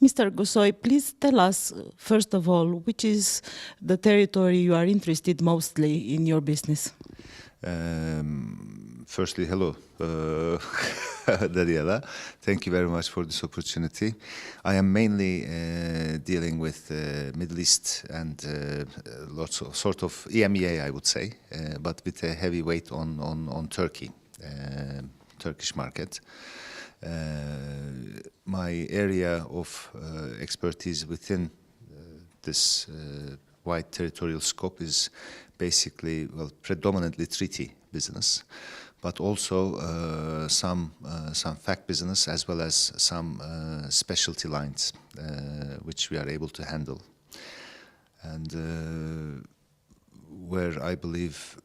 Mr. GURSOY, please tell us, first of all, which is the territory you are interested mostly in your business? Firstly, hello, Daniela. Thank you very much for this opportunity. I am mainly dealing with Middle East and lots of sort of EMEA, I would say, but with a heavy weight on Turkey, Turkish market. My area of expertise within this wide territorial scope is basically, well, predominantly treaty business, but also some fact business as well as some specialty lines which we are able to handle. And where I believe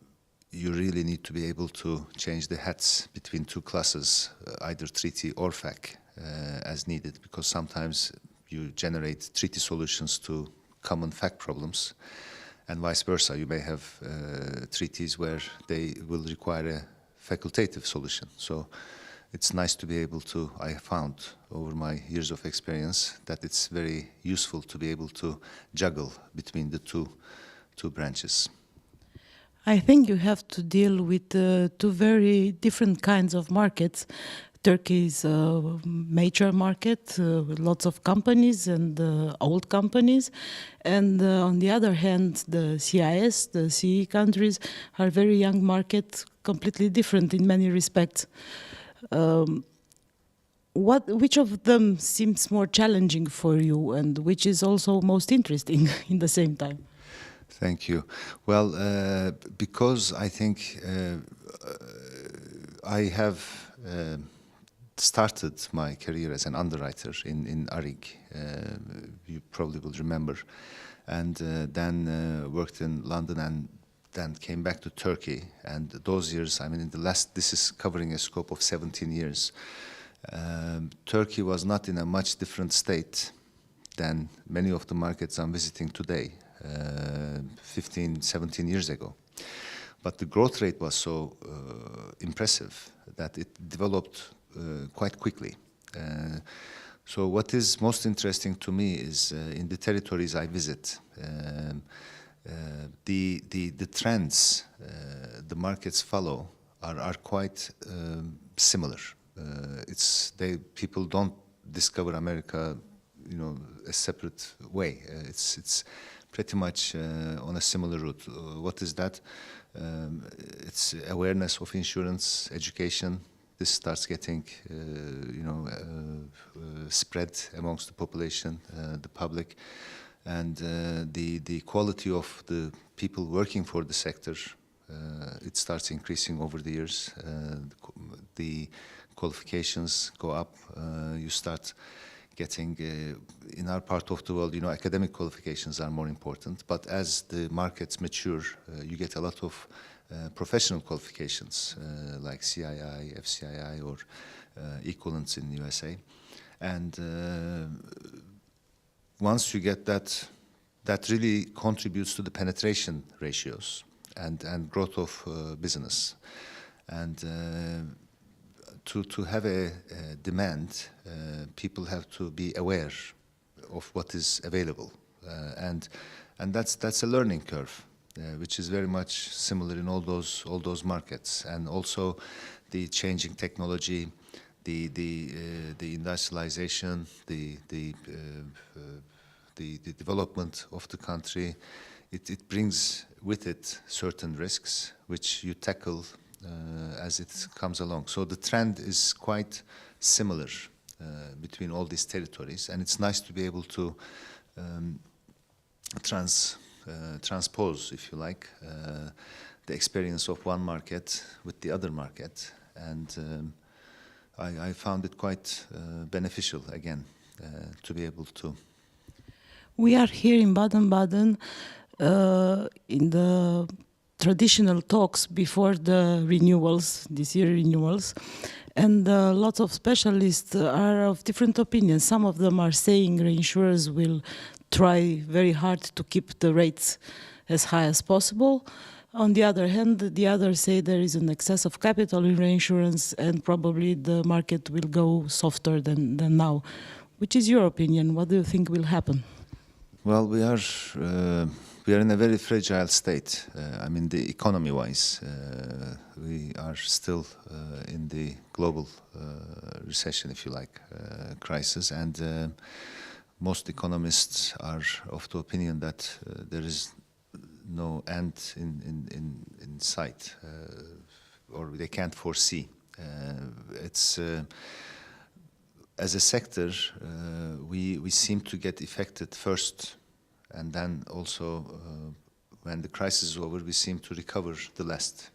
you really need to be able to change the hats between two classes, either treaty or FAC, as needed, because sometimes you generate treaty solutions to common FAC problems, and vice versa. You may have treaties where they will require a facultative solution. So it's nice to be able to, I have found over my years of experience that it's very useful to be able to juggle between the two branches. I think you have to deal with two very different kinds of markets. Turkey is a major market with lots of companies and old companies. And on the other hand, the CIS, the CE countries, are very young markets, completely different in many respects. Which of them seems more challenging for you, and which is also most interesting in the same time? Thank you. Well, because I think I have started my career as an underwriter in ARIG, you probably will remember, and then worked in London and then came back to Turkey. And those years, I mean, in the last, this is covering a scope of 17 years. Turkey was not in a much different state than many of the markets I'm visiting today. 15, 17 years ago. But the growth rate was so impressive that it developed quite quickly. So what is most interesting to me is in the territories I visit, the trends the markets follow are quite similar. People don't discover America, you know, a separate way. It's pretty much on a similar route. What is that? It's awareness of insurance, education. This starts getting, spread amongst the population, the public, and the quality of the people working for the sector. It starts increasing over the years. The qualifications go up. You start getting, in our part of the world, you know, academic qualifications are more important, but as the markets mature, you get a lot of professional qualifications, like CII, FCII, or equivalents in the USA. And once you get that, that really contributes to the penetration ratios and growth of business. And to have a demand, people have to be aware of what is available, and that's a learning curve, which is very much similar in all those markets, and also the changing technology, the industrialization, the development of the country. It brings with it certain risks which you tackle as it comes along. So the trend is quite similar between all these territories, and it's nice to be able to transpose, if you like, the experience of one market with the other market. And I found it quite beneficial, again, to be able to. We are here in Baden-Baden in the traditional talks before the renewals, this year renewals, and lots of specialists are of different opinions. Some of them are saying reinsurers will try very hard to keep the rates as high as possible. On the other hand, the others say there is an excess of capital in reinsurance and probably the market will go softer than now. Which is your opinion? What do you think will happen? Well, we are in a very fragile state. I mean, the economy-wise, we are still in the global recession, if you like, crisis, and most economists are of the opinion that there is no end in sight, or they can't foresee. It's as a sector, we seem to get affected first, and then also when the crisis is over, we seem to recover the last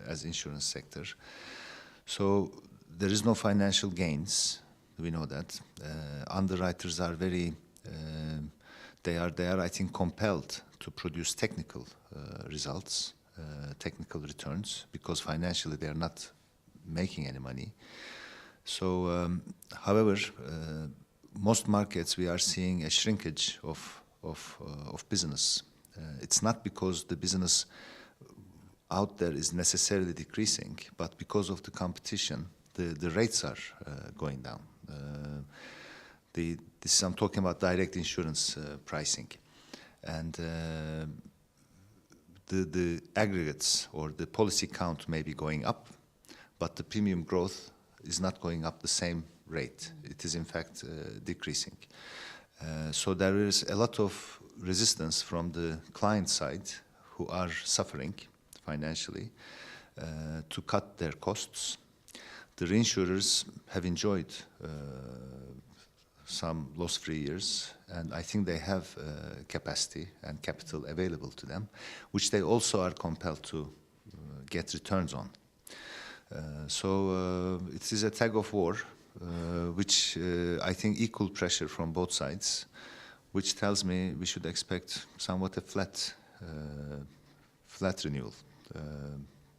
as insurance sector. So there is no financial gains. We know that underwriters are very. They are, I think, compelled to produce technical results, technical returns, because financially they are not making any money. So, however, most markets we are seeing a shrinkage of business. It's not because the business out there is necessarily decreasing, but because of the competition, the rates are going down. This I'm talking about direct insurance pricing, and the aggregates or the policy count may be going up, but the premium growth is not going up the same rate. It is in fact decreasing. So there is a lot of resistance from the client side who are suffering financially to cut their costs. The reinsurers have enjoyed some loss-free years, and I think they have capacity and capital available to them, which they also are compelled to get returns on. So it is a tug of war, which I think equal pressure from both sides, which tells me we should expect somewhat a flat renewal,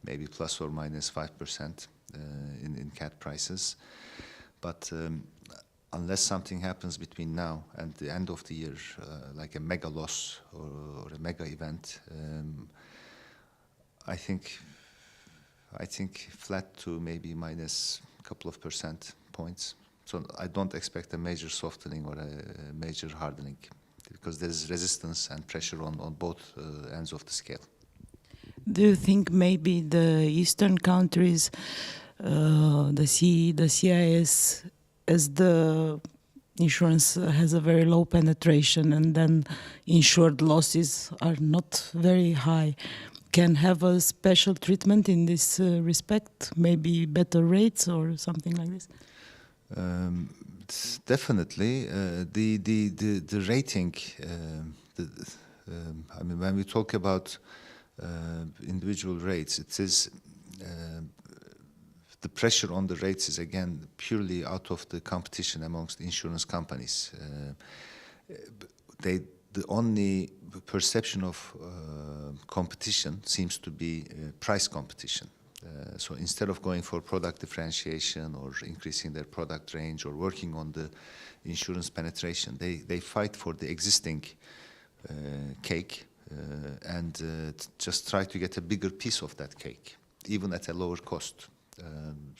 maybe plus or minus 5% in cat prices. But unless something happens between now and the end of the year, like a mega loss or a mega event, I think flat to maybe minus a couple of percent points. So I don't expect a major softening or a major hardening, because there's resistance and pressure on both ends of the scale. Do you think maybe the Eastern countries, the CIS, as the insurance has a very low penetration and then insured losses are not very high, can have a special treatment in this respect, maybe better rates or something like this? Definitely. The rating, I mean, when we talk about individual rates, it is the pressure on the rates is again purely out of the competition amongst insurance companies. The only perception of competition seems to be price competition. So instead of going for product differentiation or increasing their product range or working on the insurance penetration, they fight for the existing cake and just try to get a bigger piece of that cake, even at a lower cost,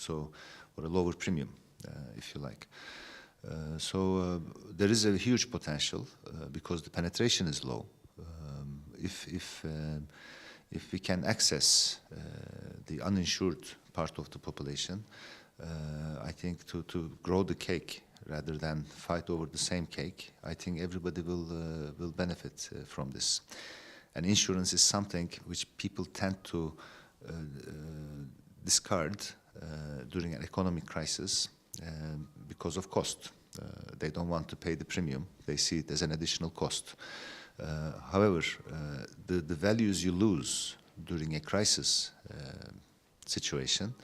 or a lower premium, if you like. So there is a huge potential because the penetration is low. If we can access the uninsured part of the population, I think to grow the cake rather than fight over the same cake, I think everybody will benefit from this. And insurance is something which people tend to discard during an economic crisis because of cost. They don't want to pay the premium. They see it as an additional cost. However, the values you lose during a crisis situation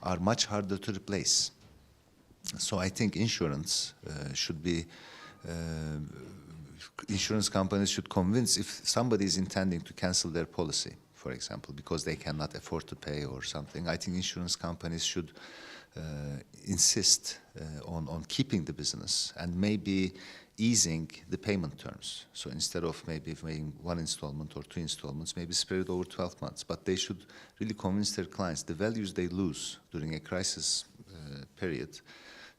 are much harder to replace. So I think insurance should be, insurance companies should convince, if somebody is intending to cancel their policy, for example, because they cannot afford to pay or something, I think insurance companies should insist on keeping the business and maybe easing the payment terms. So instead of maybe making one installment or two installments, maybe spread it over 12 months. But they should really convince their clients the values they lose during a crisis period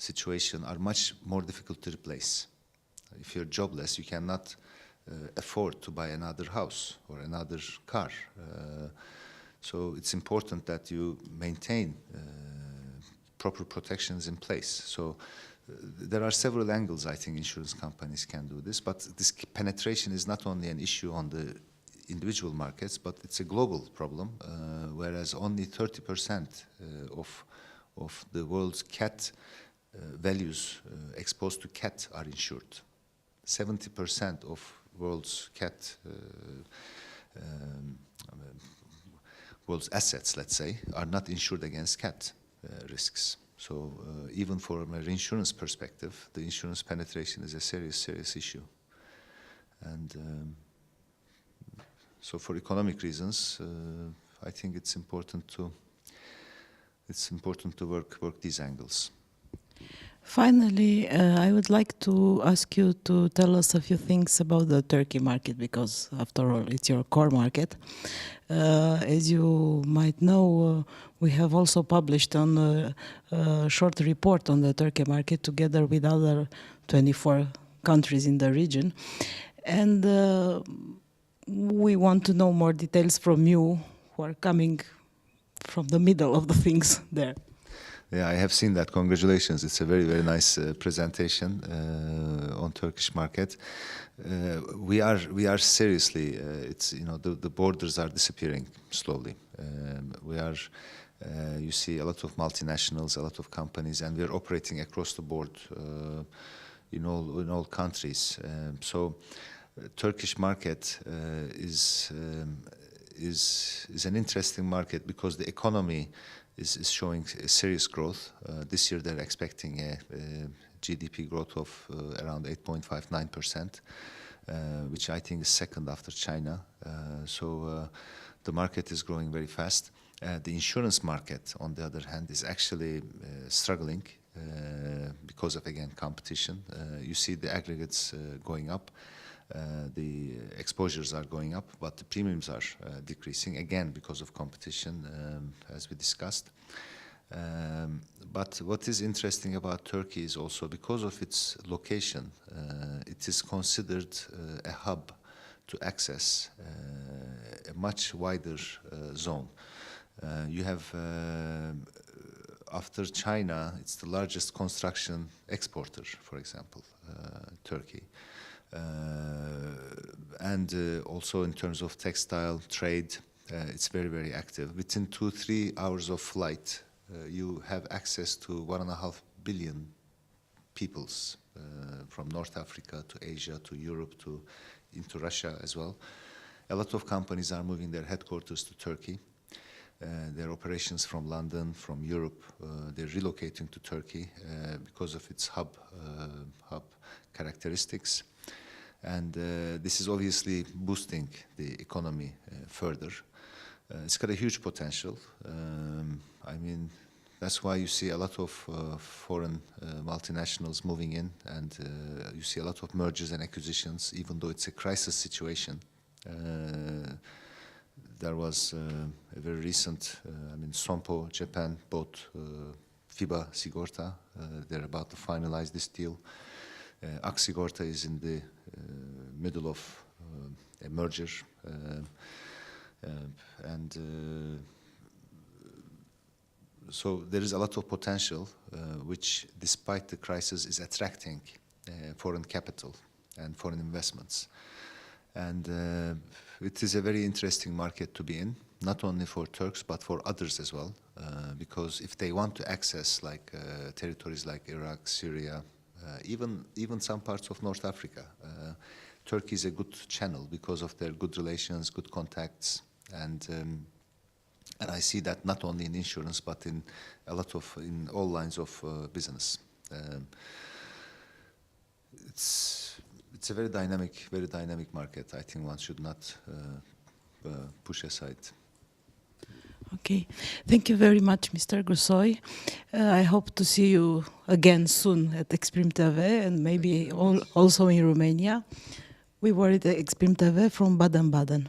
situation are much more difficult to replace. If you're jobless, you cannot afford to buy another house or another car. So it's important that you maintain proper protections in place. So there are several angles I think insurance companies can do this, but this penetration is not only an issue on the individual markets, but it's a global problem, whereas only 30% of the world's cat values exposed to cat are insured. 70% of world's cat world's assets, let's say, are not insured against cat risks. So even from a reinsurance perspective, the insurance penetration is a serious issue. And so for economic reasons, I think it's important to work these angles. Finally, I would like to ask you to tell us a few things about the Turkey market, because after all, it's your core market. As you might know, we have also published on a short report on the Turkey market together with other 24 countries in the region. And we want to know more details from you, who are coming from the middle of the things there. Yeah, I have seen that. Congratulations. It's a very nice presentation on Turkish market. We are seriously, it's, you know, the borders are disappearing slowly. You see a lot of multinationals, a lot of companies, and we are operating across the board in all countries. So Turkish market is an interesting market because the economy is showing serious growth. This year they're expecting a GDP growth of around 8.59%, which I think is second after China. So the market is growing very fast. The insurance market, on the other hand, is actually struggling because of, again, competition. You see the aggregates going up. The exposures are going up, but the premiums are decreasing, again, because of competition, as we discussed. But what is interesting about Turkey is also because of its location, it is considered a hub to access a much wider zone. You have, after China, it's the largest construction exporter, for example, Turkey. And also in terms of textile trade, it's very active. Within 2-3 hours of flight, you have access to 1.5 billion peoples from North Africa to Asia to Europe to into Russia as well. A lot of companies are moving their headquarters to Turkey. Their operations from London, from Europe, they're relocating to Turkey because of its hub characteristics. And this is obviously boosting the economy further. It's got a huge potential. I mean, that's why you see a lot of foreign multinationals moving in, and you see a lot of mergers and acquisitions, even though it's a crisis situation. There was a very recent, Sompo Japan bought FIBA Sigorta. They're about to finalize this deal. Aksigorta is in the middle of a merger, so there is a lot of potential, which, despite the crisis, is attracting foreign capital and foreign investments. And it is a very interesting market to be in, not only for Turks, but for others as well, because if they want to access territories like Iraq, Syria, even some parts of North Africa, Turkey is a good channel because of their good relations, good contacts, and I see that not only in insurance but in in all lines of business. It's a very dynamic market. I think one should not push aside. Okay, thank you very much, Mr. GURSOY. I hope to see you again soon at XPRIMM TV and maybe also in Romania. We were at XPRIMM TV from Baden-Baden.